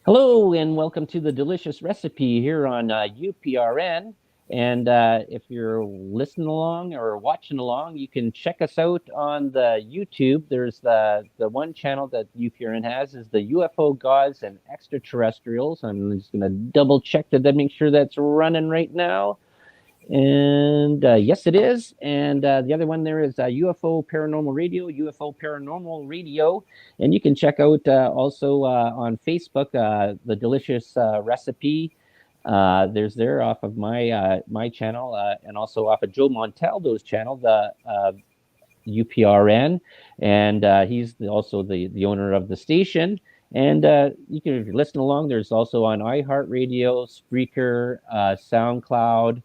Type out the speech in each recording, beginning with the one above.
Hello and welcome to the Delicious Recipe here on UPRN. And if you're listening along or watching along, you can check us out on the YouTube. There's the one channel that UPRN has is the UFO Gods and Extraterrestrials. I'm just going to double check that, make sure that's running right now. And yes, it is. And the other one there is UFO Paranormal Radio, UFO Paranormal Radio. And you can check out also on Facebook the Delicious Recipe. There's there off of my channel and also off of Joe Montaldo's channel, the UPRN. And he's also the owner of the station. And you can, if you're listening along, there's also on iHeartRadio, Spreaker, SoundCloud,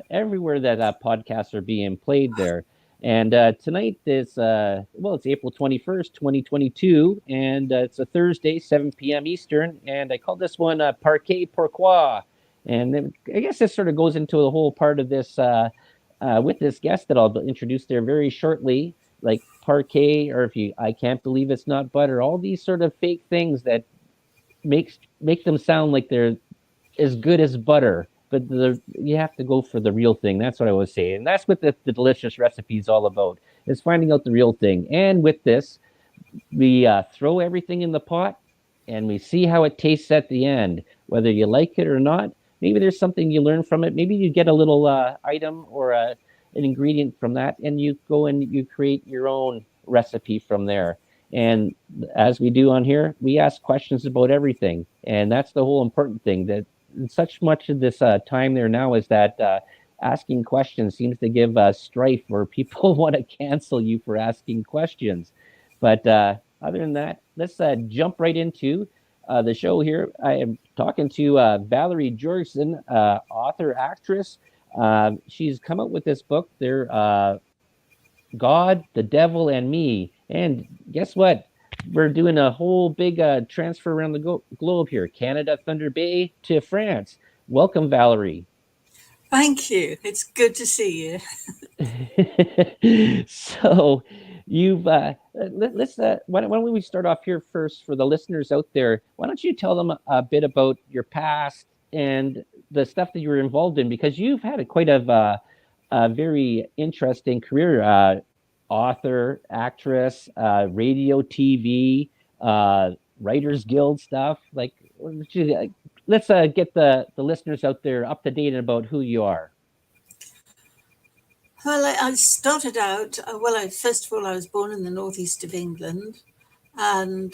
everywhere that podcasts are being played there. And tonight is, it's April 21st, 2022, and it's a Thursday, 7 p.m. Eastern. And I call this one Parkay, Pourquoi. And then I guess this sort of goes into the whole part of this with this guest that I'll introduce there very shortly, like Parkay, or if you, I can't believe it's not butter, all these sort of fake things that make them sound like they're as good as butter, but you have to go for the real thing. That's what I was saying. And that's what the delicious recipe is all about, is finding out the real thing. And with this, we throw everything in the pot and we see how it tastes at the end, whether you like it or not. Maybe there's something you learn from it. Maybe you get a little item or an ingredient from that, and you go and you create your own recipe from there. And as we do on here, we ask questions about everything, and that's the whole important thing. That such much of this time there now is that asking questions seems to give strife, where people want to cancel you for asking questions. But other than that, let's jump right into the show here. I am talking to Valerie Georgeson, author, actress. She's come out with this book. They're God, the Devil, and Me. And guess what? We're doing a whole big transfer around the globe here, Canada, Thunder Bay to France. Welcome, Valerie. Thank you. It's good to see you. So, you've let's why don't we start off here first for the listeners out there? Why don't you tell them a bit about your past and the stuff that you were involved in, because you've had quite a very interesting career. Author, actress, radio, TV, Writers Guild stuff. Like, let's get the listeners out there up to date about who you are. Well, I started out, first of all, I was born in the northeast of England and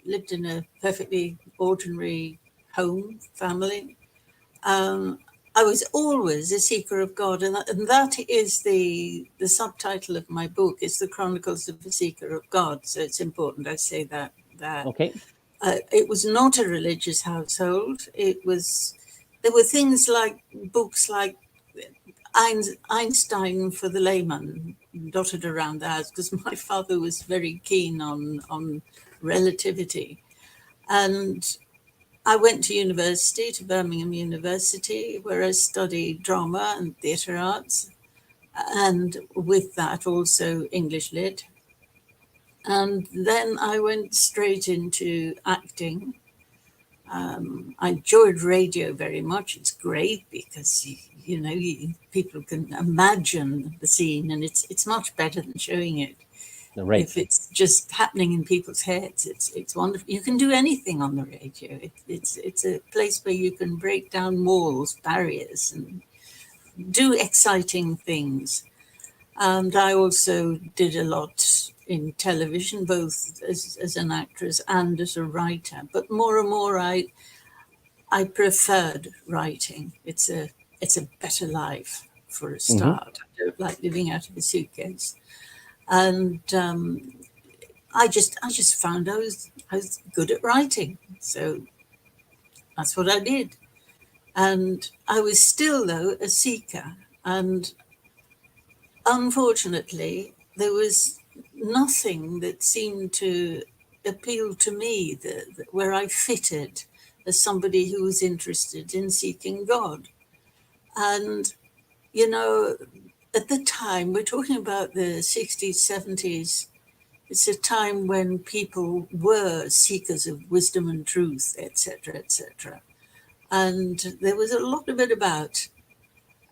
lived in a perfectly ordinary home, family. I was always a seeker of God, and that is the subtitle of my book. It's The Chronicles of a Seeker of God, so it's important I say that. Okay. It was not a religious household. There were things like books like Einstein for the layman dotted around the house, because my father was very keen on relativity. And I went to university, to Birmingham University, where I studied drama and theatre arts, and with that also English lit. And then I went straight into acting. I enjoyed radio very much. It's great because people can imagine the scene, and it's much better than showing it. Right. If it's just happening in people's heads, it's wonderful. You can do anything on the radio. It's a place where you can break down walls, barriers, and do exciting things. And I also did a lot in television, both as an actress and as a writer. But more and more, I preferred writing. It's a better life for a start. I don't like living out of a suitcase. And I just found I was good at writing, so that's what I did. And I was still, though, a seeker. And unfortunately, there was nothing that seemed to appeal to me where I fitted as somebody who was interested in seeking God. And, at the time, we're talking about the 60s, 70s, It's a time when people were seekers of wisdom and truth, etc., etc. And there was a lot of it about.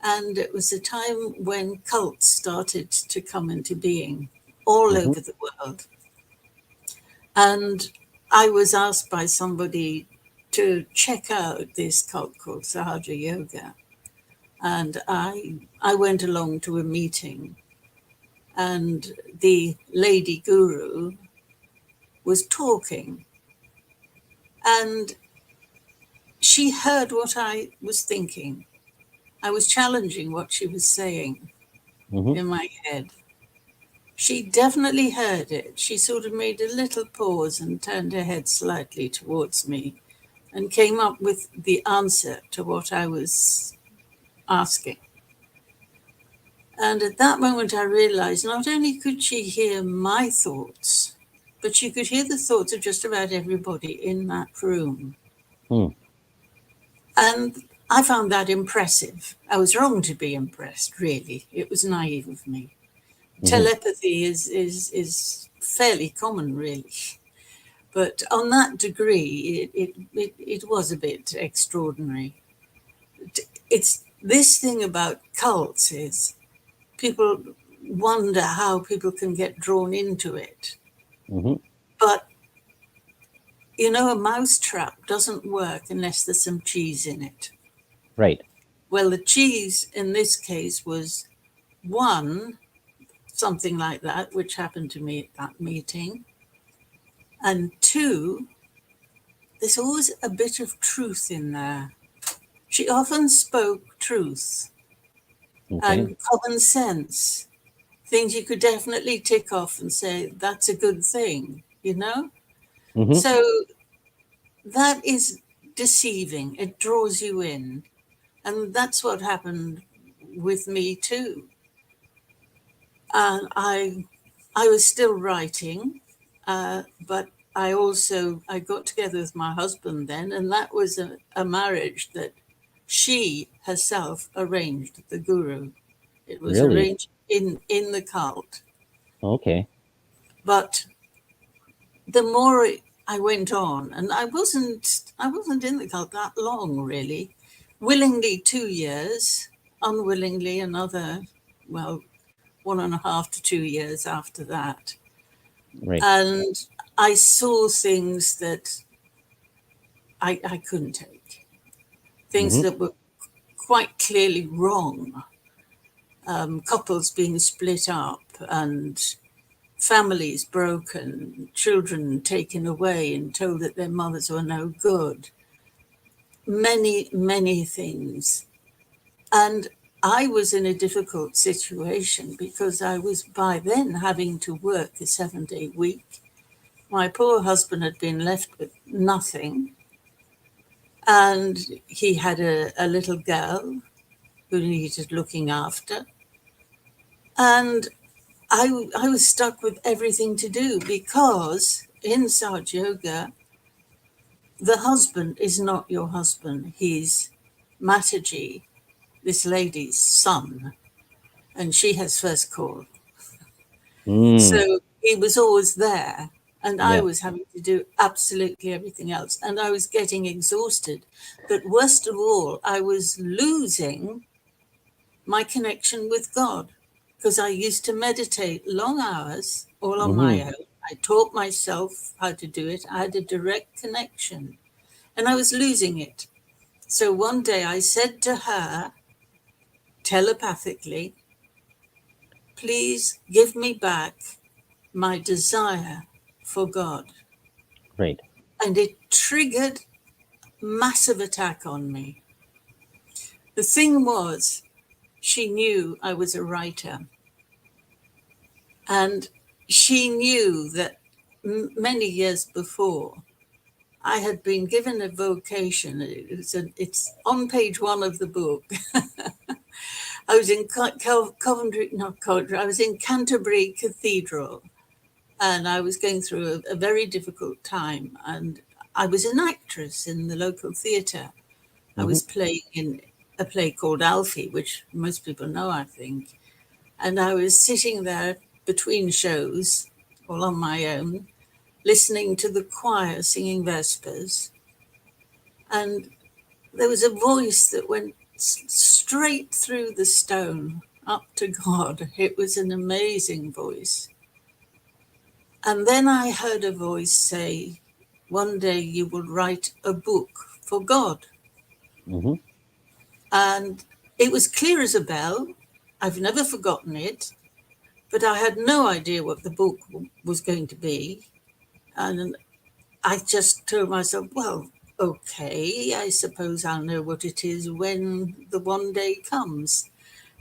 And it was a time when cults started to come into being all Hmm. over the world. And I was asked by somebody to check out this cult called Sahaja Yoga. And I went along to a meeting, and the lady guru was talking, and she heard what I was thinking. I was challenging what she was saying Hmm. in my head. She definitely heard it. She sort of made a little pause and turned her head slightly towards me and came up with the answer to what I was asking. And at that moment, I realized not only could she hear my thoughts, but she could hear the thoughts of just about everybody in that room. Hmm. And I found that impressive. I was wrong to be impressed, really. It was naive of me. Hmm. Telepathy is fairly common, really. But on that degree, it was a bit extraordinary. It's this thing about cults is people wonder how people can get drawn into it. Hmm. But, you know, a mousetrap doesn't work unless there's some cheese in it. Right. Well, the cheese in this case was one, something like that, which happened to me at that meeting. And two, there's always a bit of truth in there. She often spoke truth Okay. and common sense, things you could definitely tick off and say, that's a good thing, you know? Hmm. So that is deceiving. It draws you in. And that's what happened with me too. And I was still writing, but I got together with my husband then, and that was a marriage that she herself arranged, the guru. It was Really? arranged in the cult. Okay. But the more I went on, and I wasn't in the cult that long really. Willingly 2 years, unwillingly another, well, 1.5 to 2 years after that. Right. And I saw things that I couldn't take, things Hmm. that were quite clearly wrong. Couples being split up and families broken, children taken away and told that their mothers were no good. Many, many things. And I was in a difficult situation because I was by then having to work a 7-day week. My poor husband had been left with nothing. And he had a little girl who needed looking after. And I was stuck with everything to do because in Saj Yoga, the husband is not your husband. He's Mataji, this lady's son, and she has first call. Mm. So he was always there, and I Yeah. was having to do absolutely everything else. And I was getting exhausted. But worst of all, I was losing my connection with God because I used to meditate long hours all on Hmm. my own. I taught myself how to do it. I had a direct connection and I was losing it. So one day I said to her telepathically, please give me back my desire for God. Right. And it triggered massive attack on me. The thing was, she knew I was a writer. And she knew that many years before, I had been given a vocation. It's on page 1 of the book. I was in Coventry, not Coventry, I was in Canterbury Cathedral, and I was going through a very difficult time. And I was an actress in the local theatre. I Hmm. was playing in a play called Alfie, which most people know, I think. And I was sitting there between shows, all on my own, listening to the choir singing Vespers. And there was a voice that went straight through the stone up to God. It was an amazing voice. And then I heard a voice say, one day you will write a book for God. Mm-hmm. And it was clear as a bell. I've never forgotten it, but I had no idea what the book was going to be. And I just told myself, well, okay, I suppose I'll know what it is when the one day comes.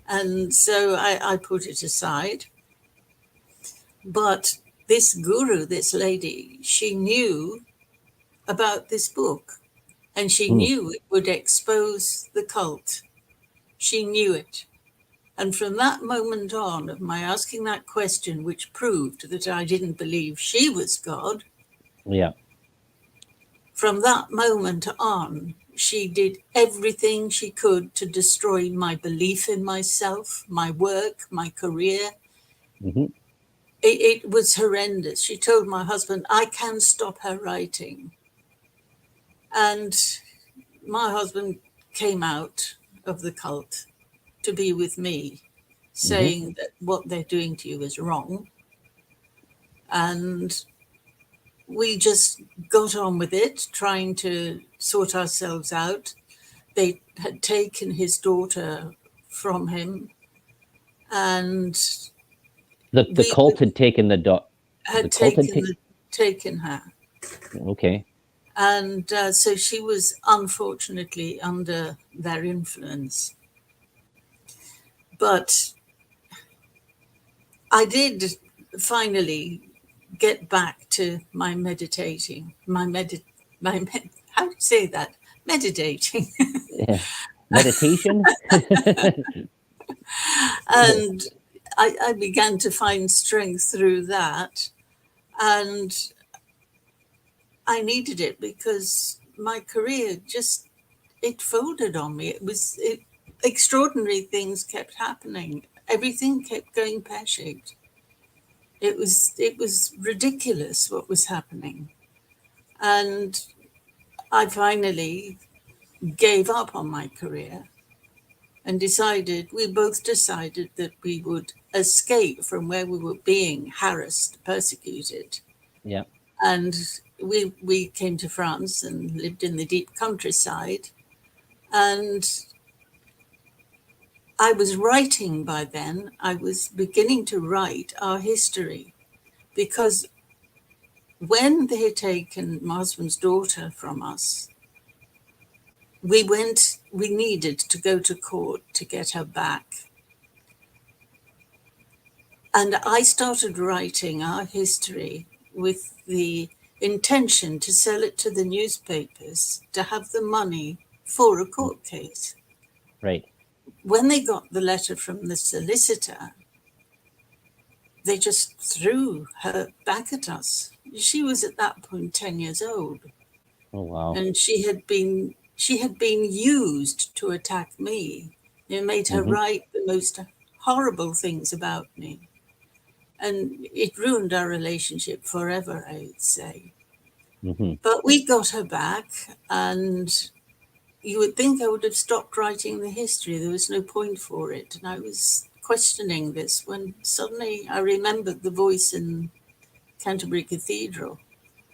And so I put it aside. But this guru, this lady, she knew about this book, and she knew it would expose the cult. She knew it. And from that moment on, of my asking that question, which proved that I didn't believe she was God, Yeah. from that moment on, she did everything she could to destroy my belief in myself, my work, my career. Mm-hmm. It was horrendous. She told my husband, I can stop her writing. And my husband came out of the cult to be with me, saying that what they're doing to you is wrong. And we just got on with it, trying to sort ourselves out. They had taken his daughter from him, and The cult had taken the dog. had taken her. Okay. And so she was unfortunately under their influence. But I did finally get back to my meditating, how do you say that? Meditating. Yeah. Meditation. And I began to find strength through that. And I needed it because my career just, it folded on me. Extraordinary things kept happening. Everything kept going pear-shaped. It was ridiculous what was happening. And I finally gave up on my career and we both decided that we would escape from where we were being harassed, persecuted. Yeah. And we came to France and lived in the deep countryside. And I was writing by then. I was beginning to write our history, because when they had taken my husband's daughter from us, we needed to go to court to get her back. And I started writing our history with the intention to sell it to the newspapers to have the money for a court case. Right. When they got the letter from the solicitor, they just threw her back at us. She was at that point 10 years old. Oh, wow. And she had been used to attack me. It made her write the most horrible things about me. And it ruined our relationship forever, I would say. But we got her back, and you would think I would have stopped writing the history. There was no point for it. And I was questioning this when suddenly I remembered the voice in Canterbury Cathedral.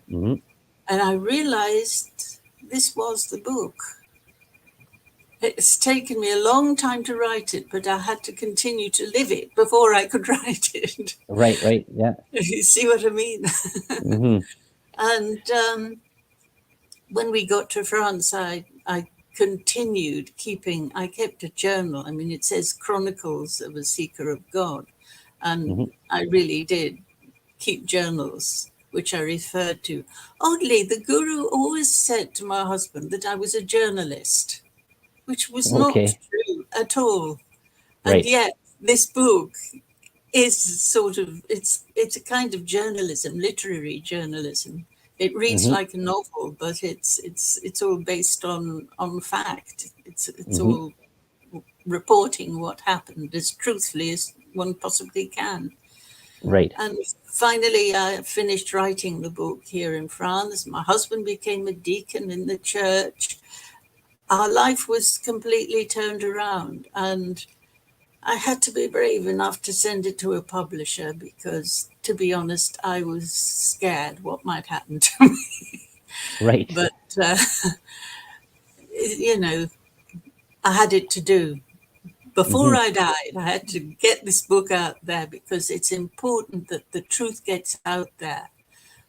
And I realized this was the book. It's taken me a long time to write it, but I had to continue to live it before I could write it. Right. Yeah. You see what I mean? And when we got to France, I continued I kept a journal. I mean, it says Chronicles of a Seeker of God. And I really did keep journals, which I referred to. Oddly, the guru always said to my husband that I was a journalist, which was not true at all. And yet this book is sort of, it's a kind of journalism, literary journalism. It reads like a novel, but it's all based on fact. It's all reporting what happened as truthfully as one possibly can. Right. And finally, I finished writing the book here in France. My husband became a deacon in the church. Our life was completely turned around, and I had to be brave enough to send it to a publisher because, to be honest, I was scared what might happen to me. Right. But, you know, I had it to do. Before I died, I had to get this book out there because it's important that the truth gets out there.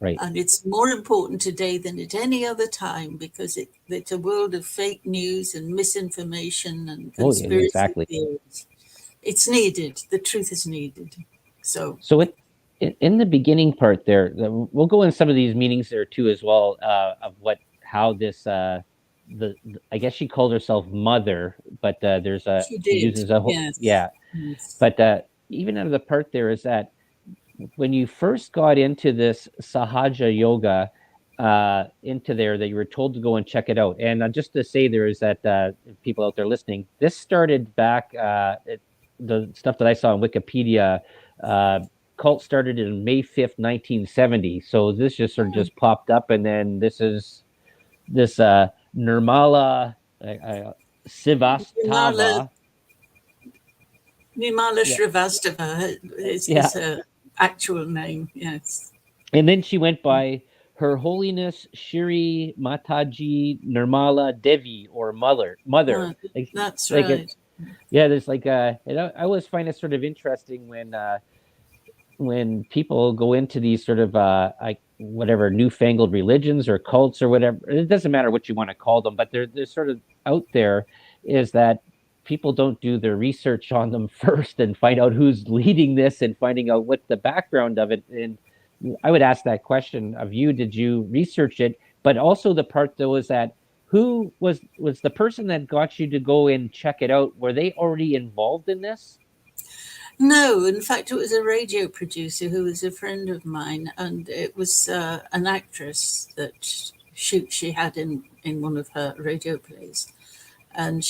Right. And it's more important today than at any other time because it's a world of fake news and misinformation and Oh, yeah, conspiracy exactly. theories. It's needed. The truth is needed. So In the beginning part there, we'll go in some of these meanings there too as well, of how this I guess she called herself mother, but there's she she did. uses a whole, Yes. yeah, Yes. but even out of the part there is that when you first got into this Sahaja yoga, into there, that you were told to go and check it out. And just to say there is that people out there listening, this started back, the stuff that I saw on Wikipedia, uh, cult started in May 5th, 1970. So this just sort of just popped up, and then this is this Nirmala Nimala, Sivastava. Nimala Yeah, Srivastava yeah. is her actual name. Yes. And then she went by Her Holiness Shri Mataji Nirmala Devi, or mother. That's Like it, right. yeah. There's like I always find it sort of interesting when people go into these sort of like whatever newfangled religions or cults or whatever. It doesn't matter what you want to call them, but they're sort of out there. Is that people don't do their research on them first and find out who's leading this and finding out what the background of it. And I would ask that question of you. Did you research it? But also the part though is that who was the person that got you to go and check it out? Were they already involved in this? No, in fact, it was a radio producer who was a friend of mine, and it was an actress that she had in one of her radio plays. And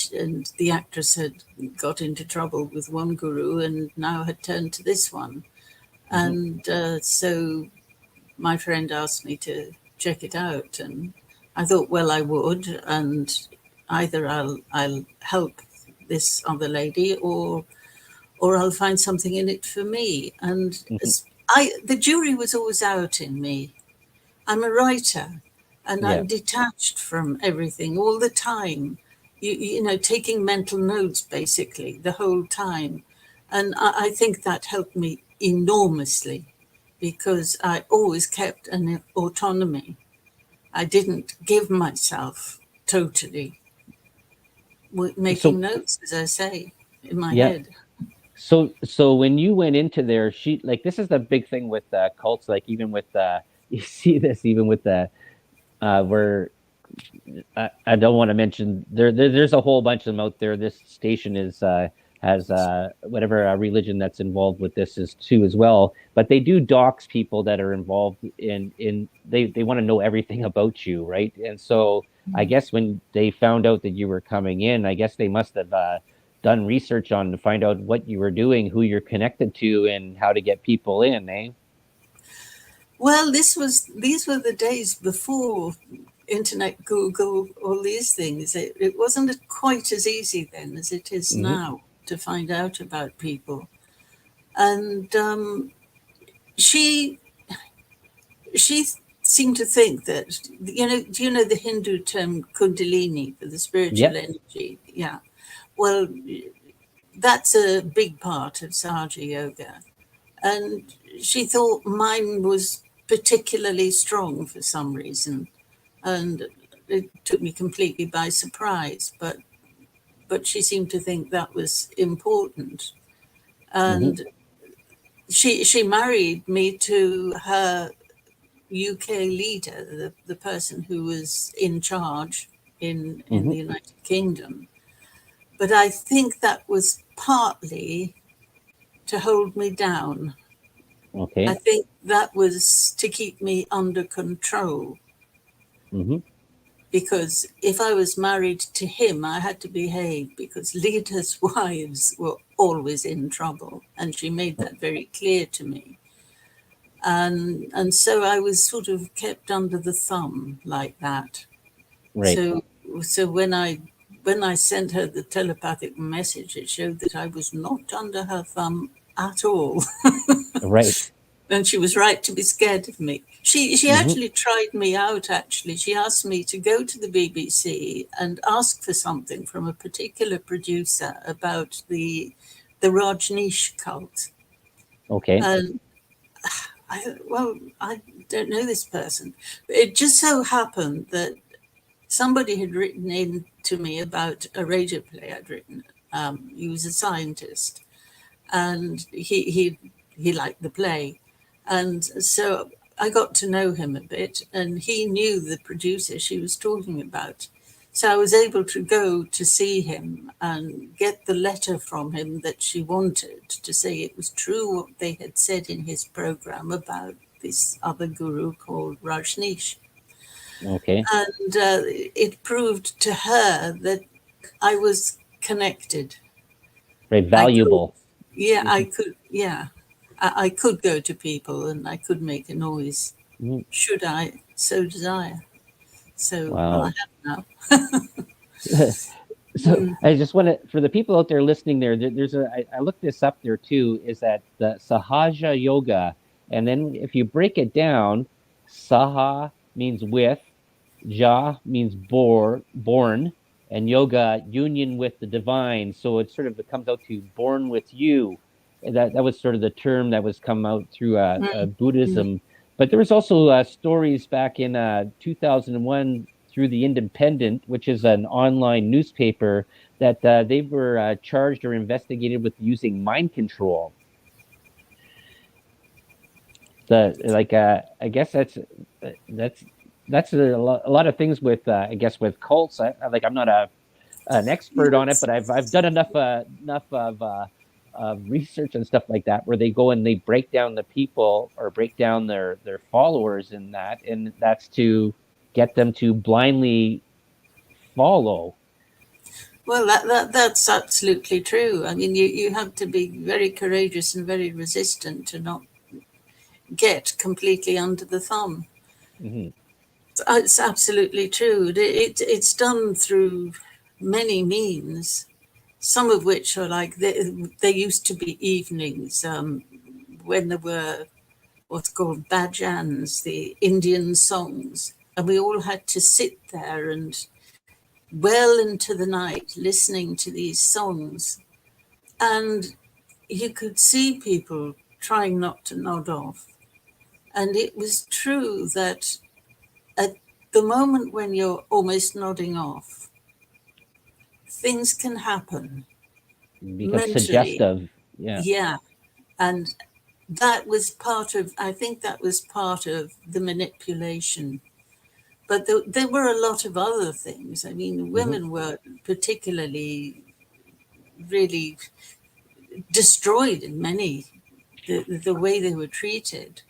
the actress had got into trouble with one guru and now had turned to this one. And so my friend asked me to check it out, and I thought, well, I would, and either I'll help this other lady, or I'll find something in it for me. And Mm-hmm. the jury was always out in me. I'm a writer, and Yeah. I'm detached from everything all the time. You know, taking mental notes basically the whole time, and I think that helped me enormously because I always kept an autonomy. I didn't give myself totally making So notes, as I say, in my yeah. head. So when you went into there, she like this is the big thing with cults. Like even with you see this even with the where I don't want to mention there's a whole bunch of them out there. This station is has whatever religion that's involved with this is too as well. But they do dox people that are involved in they want to know everything about you, right? And so I guess when they found out that you were coming in, I guess they must have done research on to find out what you were doing, who you're connected to, and how to get people in, eh? Well, these were the days before internet, Google, all these things. It wasn't quite as easy then as it is Mm-hmm. now to find out about people. And she seemed to think that, do you know the Hindu term Kundalini for the spiritual Yep. energy? Yeah. Well, that's a big part of Sahaja Yoga. And she thought mine was particularly strong for some reason. And it took me completely by surprise. But she seemed to think that was important. Mm-hmm. And she married me to her UK leader, the person who was in charge in Mm-hmm. the United Kingdom. But I think that was partly to hold me down. I Okay. think that was to keep me under control, Mm-hmm. because if I was married to him, I had to behave because leaders' wives were always in trouble. And she made that very clear to me. And so I was sort of kept under the thumb like that. Right. So when I sent her the telepathic message, it showed that I was not under her thumb at all. Right. And she was right to be scared of me. She Mm-hmm. actually tried me out, actually. She asked me to go to the BBC and ask for something from a particular producer about the Rajneesh cult. Okay. And I don't know this person. It just so happened that somebody had written in to me about a radio play I'd written. He was a scientist, and he liked the play. And so I got to know him a bit, and he knew the producer she was talking about. So I was able to go to see him and get the letter from him that she wanted to say it was true what they had said in his program about this other guru called Rajneesh. Okay. And it proved to her that I was connected. Right. Valuable. I could, yeah. I could go to people and I could make a noise. Mm-hmm. Should I so desire? So, Wow. well, I have now. So I just want to, for the people out there listening there's I looked this up there too, is that the Sahaja Yoga. And then if you break it down, Saha means with, Ja means born, and yoga, union with the divine. So it sort of comes out to born with you. And that was sort of the term that was come out through Buddhism. But there was also stories back in 2001 through the Independent, which is an online newspaper, that they were charged or investigated with using mind control. I guess that's a lot of things with I guess with cults. I'm not an expert on it, but I've done enough of research and stuff like that, where they go and they break down the people or break down their followers in that, and that's to get them to blindly follow. Well, that's absolutely true. I mean, you have to be very courageous and very resistant to not get completely under the thumb. Mm-hmm. It's absolutely true. It's done through many means, some of which are like, there used to be evenings when there were what's called bhajans, the Indian songs, and we all had to sit there and well into the night listening to these songs. And you could see people trying not to nod off. And it was true that at the moment when you're almost nodding off, things can happen. Because mentally. suggestive. Yeah. And that was part of, I think that was part of the manipulation. But there were a lot of other things. I mean, women were particularly really destroyed in many, the way they were treated.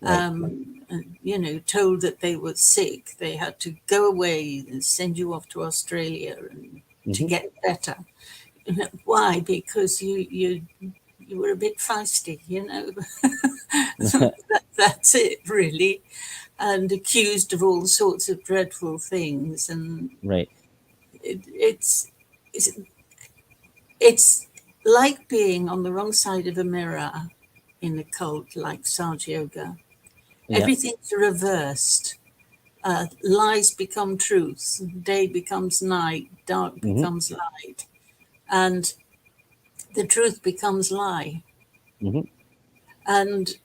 Right. Told that they were sick, they had to go away and send you off to Australia and to get better. Why? Because you were a bit feisty, That's it, really. And accused of all sorts of dreadful things. And right. It's like being on the wrong side of a mirror in a cult like Saj Yoga. Yeah. Everything's reversed. Lies become truth. Day becomes night. Dark becomes light. And the truth becomes lie. And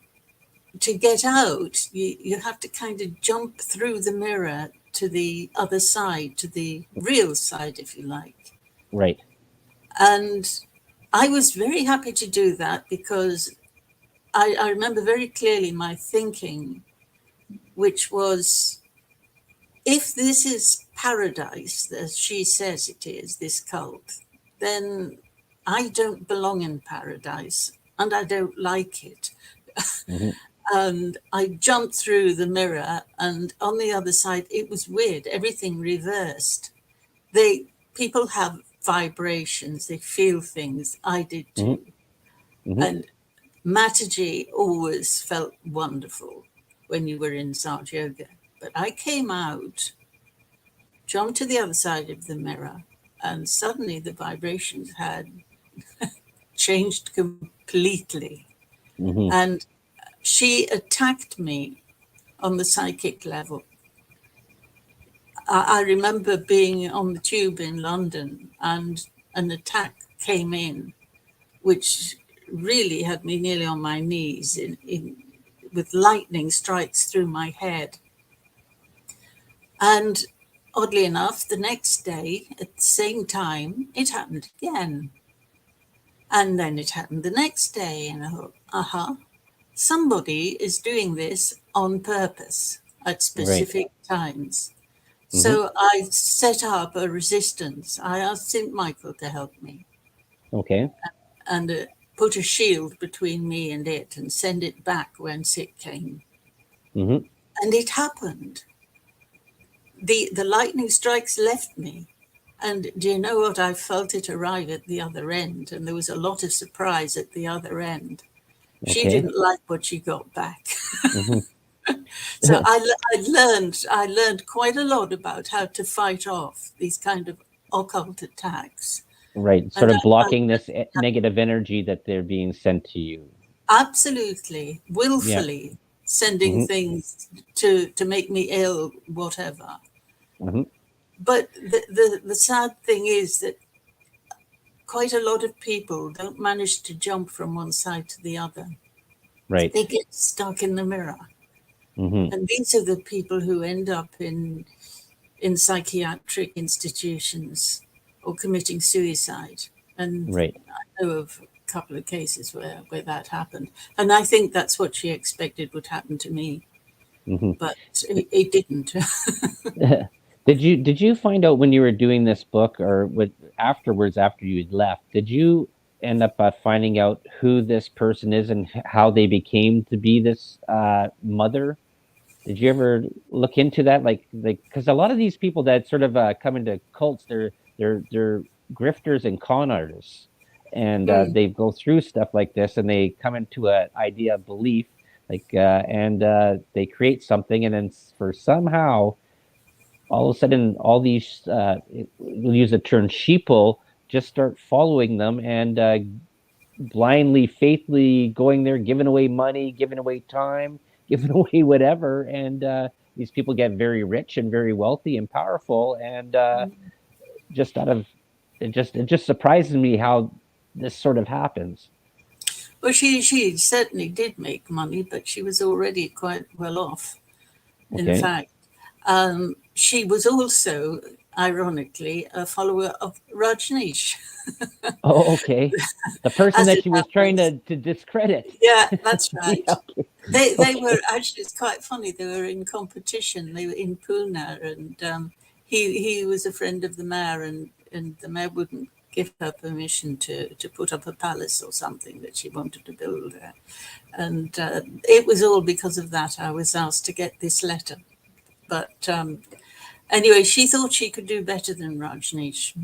to get out, you have to kind of jump through the mirror to the other side, to the real side, if you like. Right. And I was very happy to do that, because I remember very clearly my thinking, which was, if this is paradise, as she says it is, this cult, then I don't belong in paradise and I don't like it. And I jumped through the mirror, and on the other side, it was weird, everything reversed. People have vibrations, they feel things. I did too. And Mataji always felt wonderful when you were in Saj Yoga. But I came out, jumped to the other side of the mirror, and suddenly the vibrations had changed completely. Mm-hmm. And she attacked me on the psychic level. I remember being on the tube in London and an attack came in, which really had me nearly on my knees with lightning strikes through my head. And oddly enough, the next day at the same time, it happened again. And then it happened the next day. And I thought, somebody is doing this on purpose at specific times. Mm-hmm. So I set up a resistance. I asked St. Michael to help me. Okay. And put a shield between me and it and send it back whence it came. Mm-hmm. And it happened. The lightning strikes left me. And do you know what? I felt it arrive at the other end. And there was a lot of surprise at the other end. Okay. She didn't like what she got back. Mm-hmm. So I learned quite a lot about how to fight off these kind of occult attacks. Right, sort of blocking this negative energy that they're being sent to you. Absolutely, willfully sending Mm-hmm. things to make me ill, whatever. Mm-hmm. But the sad thing is that quite a lot of people don't manage to jump from one side to the other. Right. They get stuck in the mirror. Mm-hmm. And these are the people who end up in psychiatric institutions or committing suicide. And Right. I know of a couple of cases where that happened. And I think that's what she expected would happen to me. Mm-hmm. But it didn't. Did you find out when you were doing this book, or afterwards, after you had left, did you end up finding out who this person is and how they became to be this mother? Did you ever look into that? Like, because a lot of these people that sort of come into cults, they're grifters and con artists, and they go through stuff like this, and they come into an idea of belief, and they create something, and then for somehow, all of a sudden, all these we'll use the term sheeple just start following them and blindly, faithfully going there, giving away money, giving away time, giving away whatever, and these people get very rich and very wealthy and powerful, and just out of it just surprises me how this sort of happens. Well, she certainly did make money, but she was already quite well off. Okay. In fact, she was also, ironically, a follower of Rajneesh. Oh, okay. The person that she was trying to discredit. Yeah, that's right. Yeah, okay. They were actually, it's quite funny. They were in competition. They were in Pune, and he was a friend of the mayor, and the mayor wouldn't give her permission to put up a palace or something that she wanted to build there. And it was all because of that I was asked to get this letter. But anyway, she thought she could do better than Rajneesh.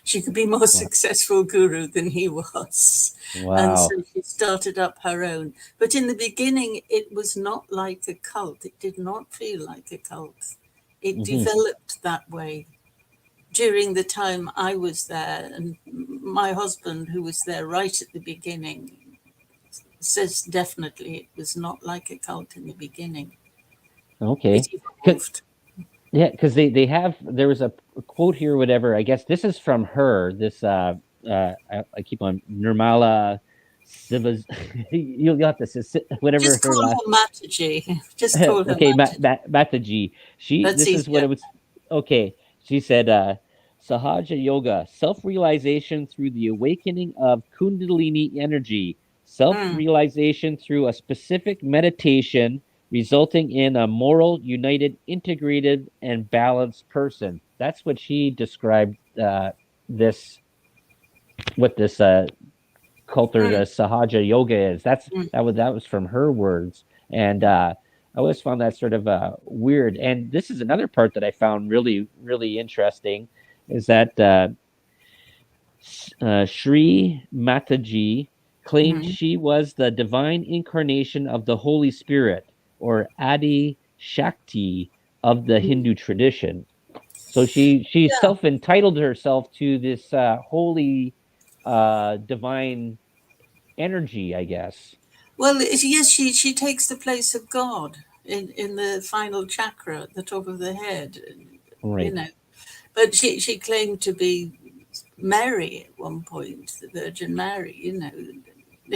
She could be more successful guru than he was. Wow. And so she started up her own. But in the beginning, it was not like a cult. It did not feel like a cult. It developed that way during the time I was there. And my husband, who was there right at the beginning, says definitely it was not like a cult in the beginning. Okay. It evolved. Yeah, because they have, there was a quote here, whatever. I guess this is from her. This I keep on Nirmala Sivas. You'll have to whatever. Just call her Mataji. Just call her okay, Mataji. Mataji. This is what it was. Okay, she said, Sahaja Yoga, self-realization through the awakening of Kundalini energy, self-realization through a specific meditation, resulting in a moral, united, integrated, and balanced person. That's what she described this cult or the Sahaja Yoga is. That was from her words, and I always found that sort of weird. And this is another part that I found really, really interesting, is that Sri Mataji claimed Mhm. she was the divine incarnation of the Holy Spirit, or Adi Shakti of the Mhm. Hindu tradition. So she Yeah. self entitled herself to this holy divine energy, I guess. Well, yes, she takes the place of God in the final chakra at the top of the head, you Right. know. But she claimed to be Mary at one point, the Virgin Mary, you know.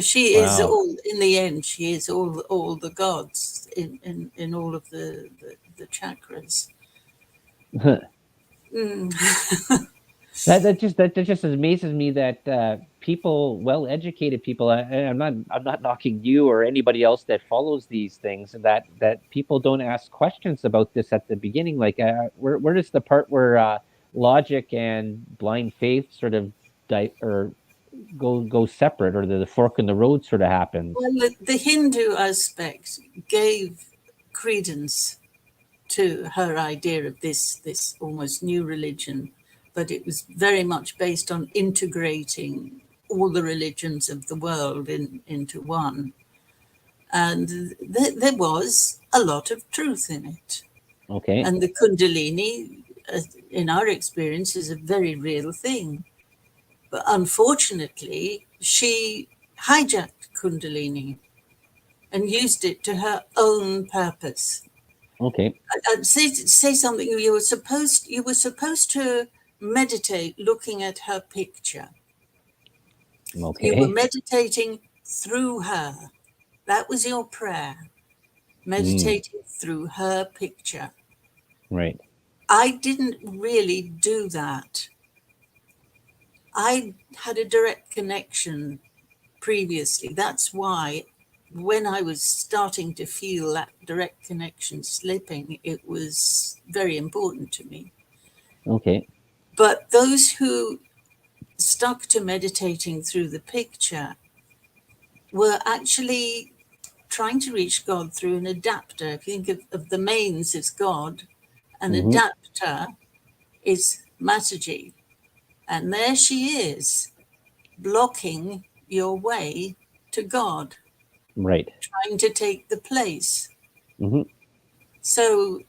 She is Wow. all, in the end, she is all the gods in all of the chakras. Mm. That just amazes me that people, well educated people, I'm not knocking you or anybody else that follows these things, that people don't ask questions about this at the beginning. Like where does the part where logic and blind faith sort of or go separate, or the fork in the road sort of happens? Well, the Hindu aspect gave credence to her idea of this almost new religion, but it was very much based on integrating all the religions of the world into one. And there was a lot of truth in it. Okay. And the Kundalini, in our experience, is a very real thing. But unfortunately, she hijacked Kundalini and used it to her own purpose. Okay. I'd say something. You were supposed to meditate looking at her picture. You were Okay. meditating through her. That was your prayer, Mm, meditating through her picture. right. I didn't really do that. I had a direct connection previously. That's why when I was starting to feel that direct connection slipping, it was very important to me. Okay. But those who stuck to meditating through the picture were actually trying to reach God through an adapter. If you think of the mains as God, an Hmm. adapter is Mataji. And there she is, blocking your way to God, Right. trying to take the place. Hmm. So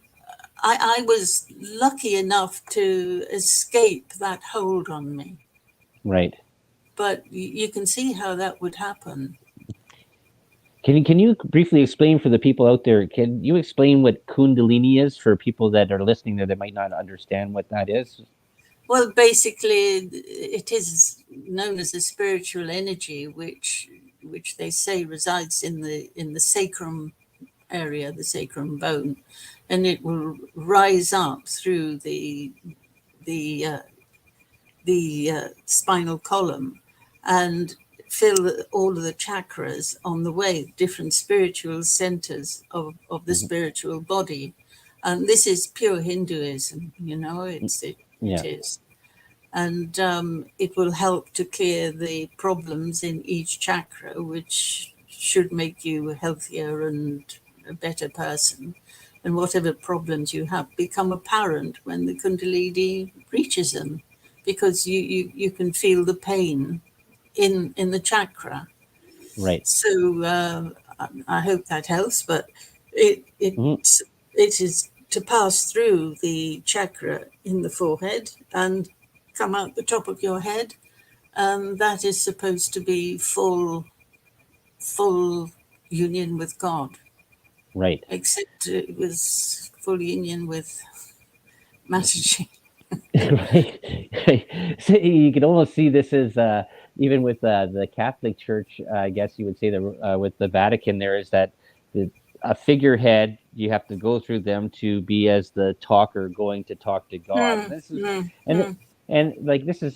I was lucky enough to escape that hold on me. Right. But you can see how that would happen. Can you briefly explain for the people out there? Can you explain what Kundalini is for people that are listening there that might not understand what that is? Well, basically, it is known as a spiritual energy, which they say resides in the sacrum area, the sacrum bone, and it will rise up through the uh, the spinal column and fill all of the chakras on the way, different spiritual centers of the Mhm. spiritual body. And this is pure Hinduism, it Yeah. is. And it will help to clear the problems in each chakra, which should make you healthier and a better person. And whatever problems you have become apparent when the Kundalini reaches them, because you can feel the pain in the chakra. Right. So I hope that helps. But it it Hmm. it is to pass through the chakra in the forehead and come out the top of your head, and that is supposed to be full union with God. Right. Except it was full union with Mataji. Right. So you can almost see this as even with the Catholic Church. I guess you would say that with the Vatican, there is that the a figurehead. You have to go through them to be as the talker going to talk to God. Hmm, And this is hmm, and hmm. and like this is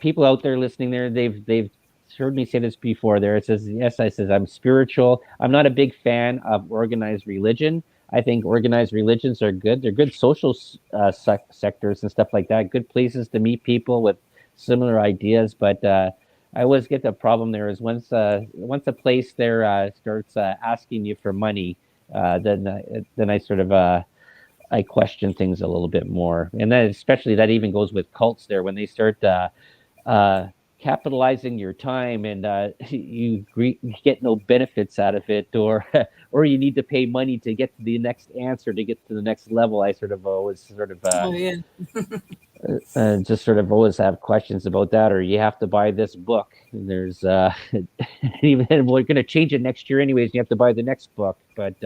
people out there listening there. They've heard me say this before. There it says yes. I says I'm spiritual. I'm not a big fan of organized religion. I think organized religions are good. They're good social sectors and stuff like that. Good places to meet people with similar ideas. But I always get the problem there is once a place there starts asking you for money, then I sort of I question things a little bit more. And then especially that even goes with cults there when they start uh, capitalizing your time, and you get no benefits out of it, or or you need to pay money to get to the next answer, to get to the next level. I sort of always sort of Oh yeah. just sort of always have questions about that. Or you have to buy this book, and there's even we're going to change it next year anyways. You have to buy the next book, but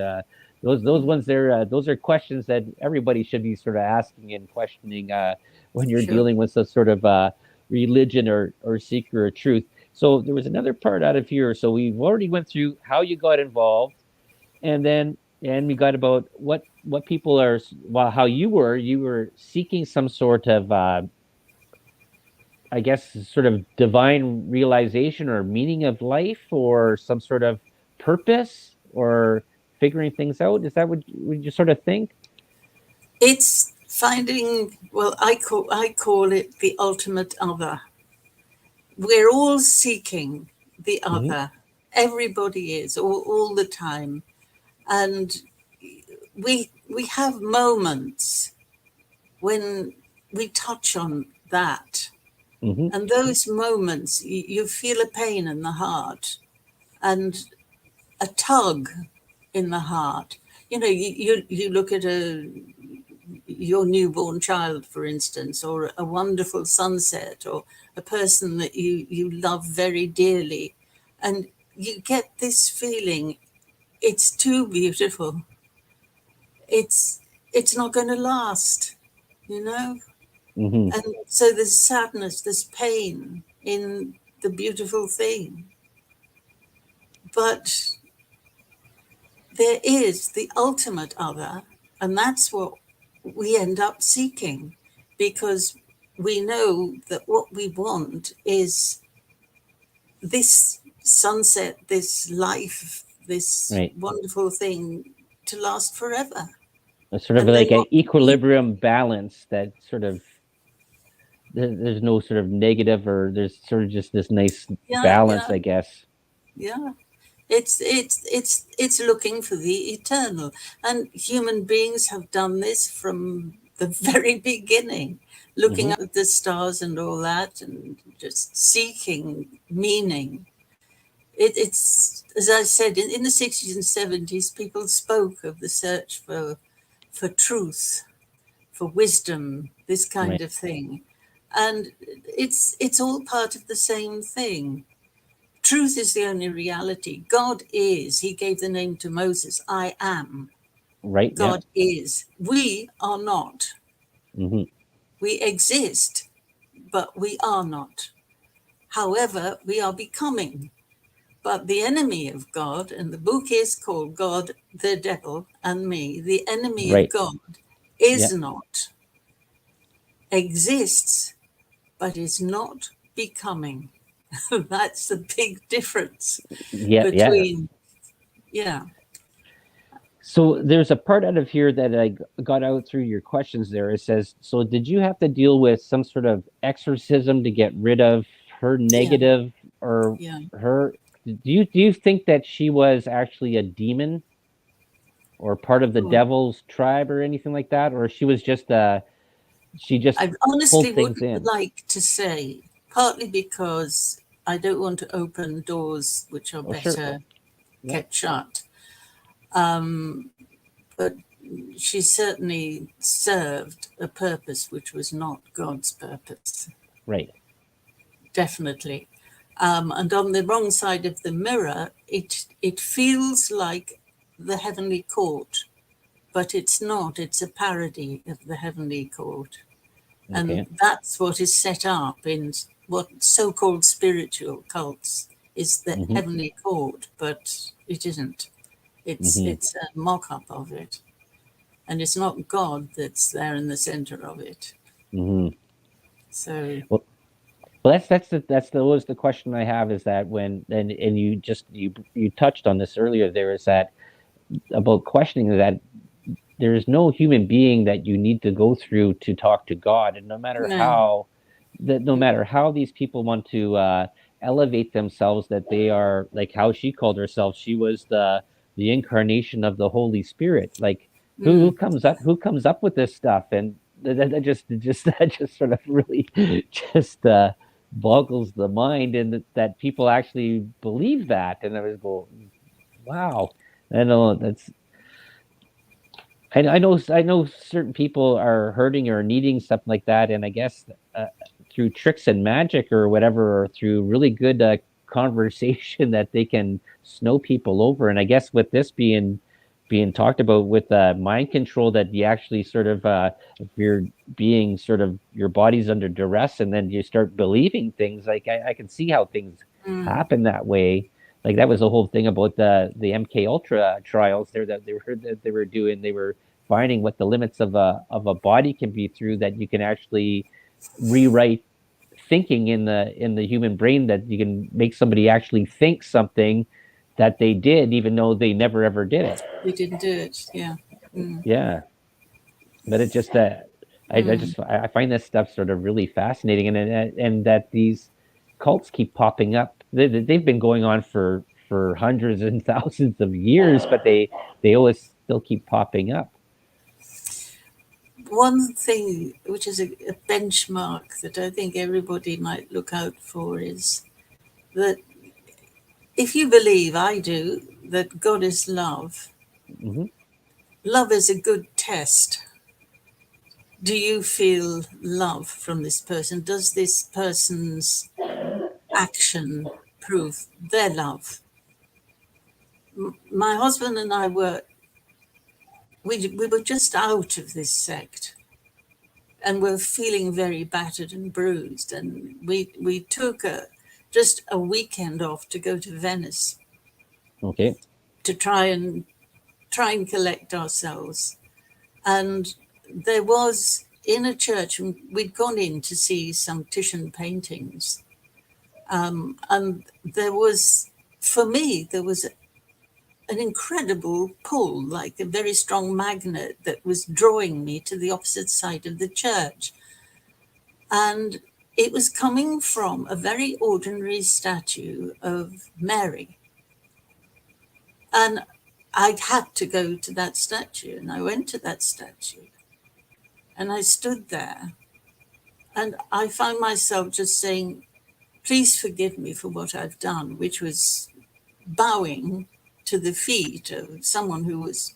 those ones there, those are questions that everybody should be sort of asking and questioning when you're Sure. dealing with some sort of religion or seeker or truth. So there was another part out of here. So we've already went through how you got involved, and we got about what people are, well, how you were seeking some sort of I guess sort of divine realization or meaning of life, or some sort of purpose, or figuring things out. Is that what would you sort of think? It's finding, well, I call it the ultimate other. We're all seeking the Mm-hmm. other. Everybody is all the time. And we have moments when we touch on that. Mm-hmm. And those moments, you feel a pain in the heart and a tug in the heart. You know, you look at your newborn child, for instance, or a wonderful sunset, or a person that you love very dearly, and you get this feeling, it's too beautiful. It's not going to last, you know? Mm-hmm. And so there's sadness, there's pain in the beautiful thing. But there is the ultimate other, and that's what we end up seeking, because we know that what we want is this sunset, this life, this Right. wonderful thing to last forever. It's sort of And then like an what we, equilibrium balance that sort of there's no sort of negative, or there's sort of just this nice yeah, balance, yeah, I guess. yeah. It's looking for the eternal. And human beings have done this from the very beginning, looking Mm-hmm. up at the stars and all that, and just seeking meaning. It's, as I said, in the 60s and 70s, people spoke of the search for truth, for wisdom, this kind Right. of thing. And it's all part of the same thing. Truth is the only reality. God is. He gave the name to Moses. I am. Right. Yeah. God is. We are not. Mm-hmm. We exist, but we are not. However, we are becoming. But the enemy of God, and the book is called God, the Devil, and Me, the enemy of Right. God Yeah. is not, exists, but is not becoming. That's the big difference Yeah. Yeah. between, yeah. So there's a part out of here that I got out through your questions there. It says, so did you have to deal with some sort of exorcism to get rid of her Yeah, negative, or yeah. her, do you think that she was actually a demon, or part of the Well, devil's tribe, or anything like that? Or she was just she just I honestly pulled things wouldn't in? like to say, partly because I don't want to open doors which are Oh, sure. better Yeah. kept shut. But she certainly served a purpose which was not God's purpose, Right. definitely. And on the wrong side of the mirror, it feels like the heavenly court, but it's not. It's a parody of the heavenly court. Okay. And that's what is set up in what so-called spiritual cults is the Mm-hmm. heavenly court, but it isn't. Mm-hmm. It's a mock-up of it. And it's not God that's there in the center of it. Mm-hmm. So, Well, that's always the question I have, is that when, and you touched on this earlier, there is that about questioning that there is no human being that you need to go through to talk to God, and no. no matter how these people want to elevate themselves, that they are, like how she called herself, she was the incarnation of the Holy Spirit. Like who Mm. comes up with this stuff? And that just that just sort of really just boggles the mind, and that people actually believe that. And I was going, wow. I know that's. I know certain people are hurting or needing something like that, and I guess through tricks and magic or whatever, or through really good conversation, that they can snow people over. And I guess with this being talked about with mind control, that you actually sort of if you're being sort of your body's under duress, and then you start believing things. Like I can see how things Mm. happen that way. Like that was the whole thing about the MK Ultra trials there, that they were doing. They were finding what the limits of a body can be, through that you can actually rewrite thinking in the human brain, that you can make somebody actually think something that they did, even though they never ever did it. We didn't do it. Yeah. Mm. Yeah, but it just Mm. I find this stuff sort of really fascinating, and that these cults keep popping up. They've been going on for hundreds and thousands of years, but they always still keep popping up. One thing which is a benchmark that I think everybody might look out for is that if you believe, I do, that God is love, Hmm. love is a good test. Do you feel love from this person? Does this person's action prove their love? My husband and I we were just out of this sect, and we're feeling very battered and bruised. And we took just a weekend off to go to Venice Okay. to try and collect ourselves. And there was in a church, we'd gone in to see some Titian paintings, and there was, for me, there was an incredible pull, like a very strong magnet that was drawing me to the opposite side of the church. And it was coming from a very ordinary statue of Mary. And I had to go to that statue, and I went to that statue, and I stood there, and I found myself just saying, please forgive me for what I've done, which was bowing to the feet of someone who was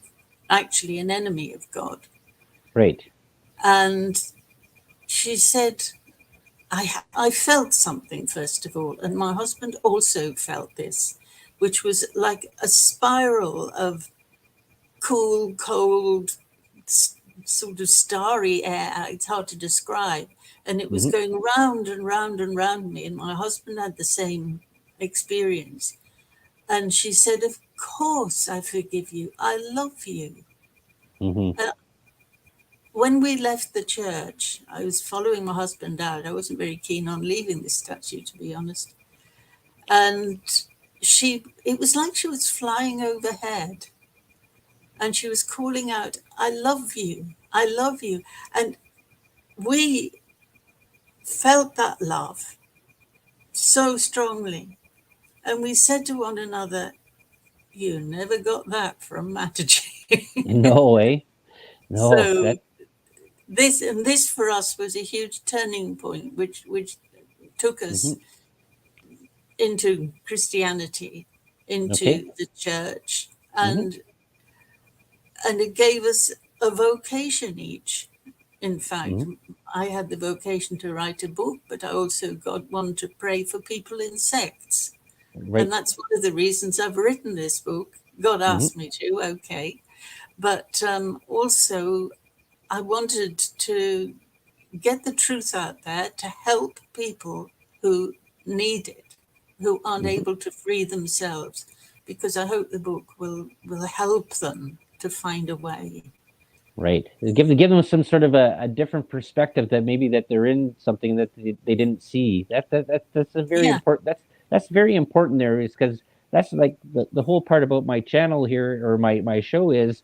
actually an enemy of God. Right. And she said, I felt something, first of all, and my husband also felt this, which was like a spiral of cool, cold, sort of starry air. It's hard to describe. And it was Hmm. going round and round and round me. And my husband had the same experience. And she said, of course I forgive you. I love you. Hmm. And when we left the church, I was following my husband out. I wasn't very keen on leaving this statue, to be honest. And it was like she was flying overhead, and she was calling out, I love you. I love you. And we felt that love so strongly. And we said to one another, you never got that from Mataji. No way. No. So That. this for us was a huge turning point, which took us Hmm. into Christianity, Okay. into the church, Hmm. and it gave us a vocation each. In fact, Hmm. I had the vocation to write a book, but I also got one to pray for people in sects. And Right. that's one of the reasons I've written this book. God Hmm. asked me to, okay. But also, I wanted to get the truth out there to help people who need it, who aren't Hmm. able to free themselves, because I hope the book will help them to find a way. Right. Give them some sort of a different perspective, that maybe that they're in something that they didn't see. That's a very Yeah, important. That's very important there, is because that's like the whole part about my channel here, or my show, is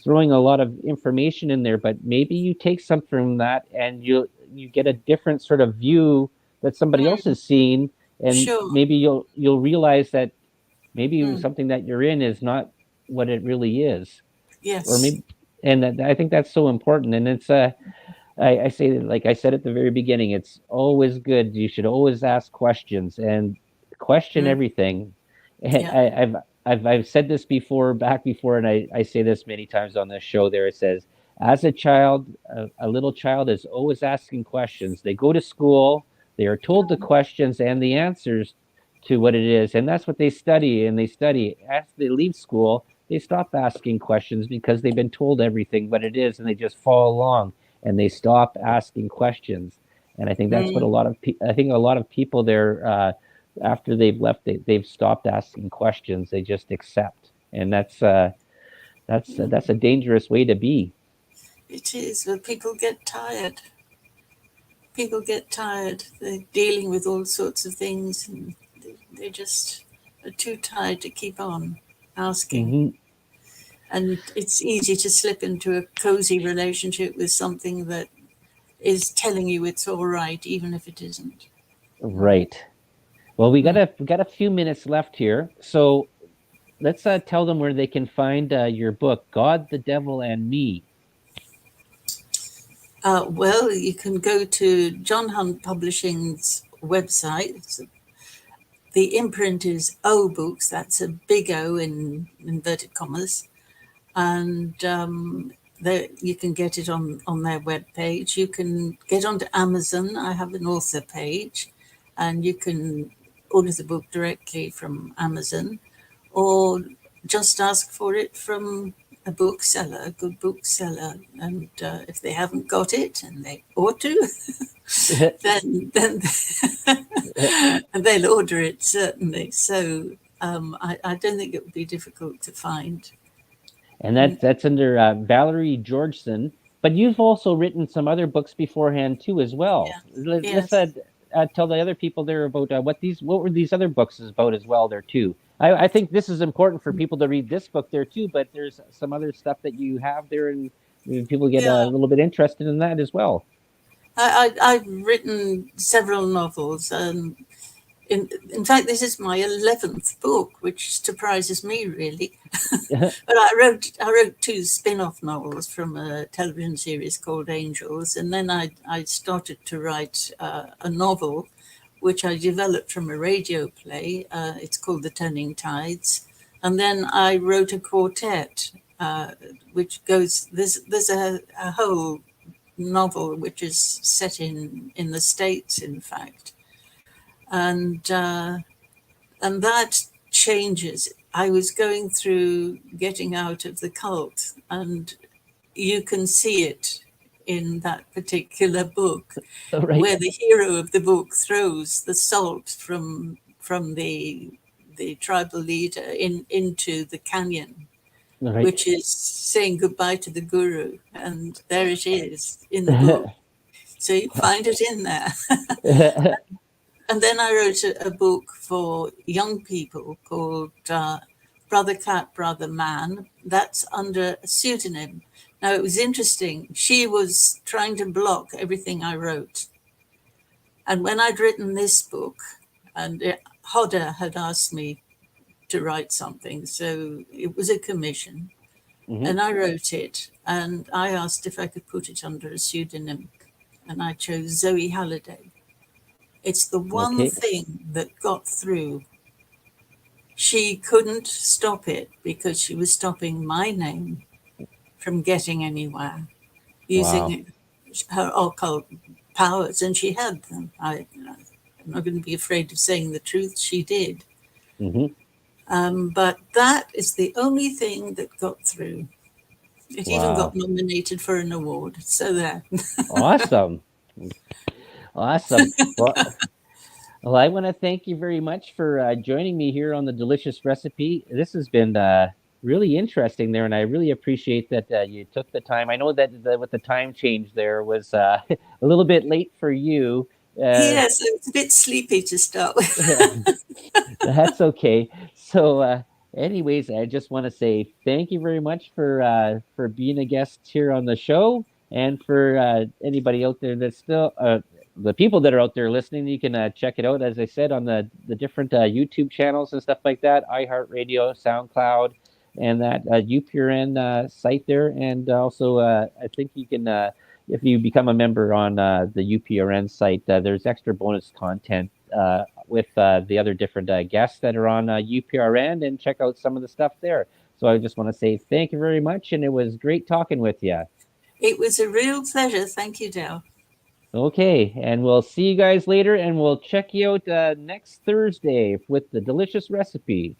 throwing a lot of information in there. But maybe you take something from that, and you get a different sort of view that somebody else has seen, and sure. maybe you'll realize that maybe Mm, something that you're in is not what it really is. Or yes. maybe, and I think that's so important. And it's I say, like I said at the very beginning, it's always good. You should always ask questions and question Mm, everything. And yeah. I've said this before, back before, and I say this many times on this show. There it says, as a child, a little child is always asking questions. They go to school, they are told the questions and the answers to what it is, and that's what they study. And they study. After they leave school, they stop asking questions because they've been told everything what it is, and they just follow along and they stop asking questions. And I think that's what Mm, I think a lot of people there, after they've left, they've stopped asking questions. They just accept, and that's a dangerous way to be. it is, but people get tired. People get tired. They're dealing with all sorts of things, and they just are too tired to keep on asking. Hmm. And it's easy to slip into a cozy relationship with something that is telling you it's all right, even if it isn't. Right. Well, we got Mm. a few minutes left here, so let's tell them where they can find your book, God, the Devil, and Me. Well, you can go to John Hunt Publishing's website. The imprint is O Books. That's a big O in inverted commas, and you can get it on their webpage. You can get onto Amazon. I have an author page, and you can order the book directly from Amazon, or just ask for it from a bookseller, a good bookseller. And if they haven't got it, and they ought to, then and they'll order it certainly. So I don't think it would be difficult to find. And that's under Valerie Georgeson. But you've also written some other books beforehand too, as well. Yeah. Let's Yes. tell the other people there about what were these other books about as well there too. I think this is important for people to read this book there too. But there's some other stuff that you have there, and people get a Yeah. little bit interested in that as well. I've written several novels. In fact, this is my 11th book, which surprises me really. But I wrote two spin-off novels from a television series called Angels, and then I started to write a novel, which I developed from a radio play. It's called The Turning Tides, and then I wrote a quartet, which goes. There's a whole novel which is set in the States, in fact, and that changes. I was going through getting out of the cult, and you can see it in that particular book, All right. where the hero of the book throws the salt from the tribal leader into the canyon, All right. which is saying goodbye to the guru, and there it is in the book. So you find it in there. And then I wrote a book for young people called Brother Cat, Brother Man. That's under a pseudonym. Now, it was interesting. She was trying to block everything I wrote. And when I'd written this book, and Hodder had asked me to write something, so it was a commission. Hmm. And I wrote it, and I asked if I could put it under a pseudonym. And I chose Zoe Halliday. It's the one Okay. thing that got through. She couldn't stop it because she was stopping my name from getting anywhere Wow. using her occult powers, and she had them. I'm not going to be afraid of saying the truth. She did. Hmm. But that is the only thing that got through. It even got Wow. nominated for an award. So there. Awesome. Awesome. Well, I want to thank you very much for joining me here on the Delicious Recipe. This has been really interesting there, and I really appreciate that you took the time. I know that with the time change there was a little bit late for you. Uh, Yes, it's a bit sleepy to start with. that's okay. So, anyways, I just want to say thank you very much for being a guest here on the show, and for anybody out there that's still the people that are out there listening. You can check it out, as I said, on the different YouTube channels and stuff like that, iHeartRadio, SoundCloud, and that UPRN site there, and also I think you can. if you become a member on the UPRN site, there's extra bonus content with the other different guests that are on UPRN, and check out some of the stuff there. So I just want to say thank you very much, and it was great talking with you. It was a real pleasure. Thank you, Dale. Okay, and we'll see you guys later, and we'll check you out next Thursday with the delicious recipe.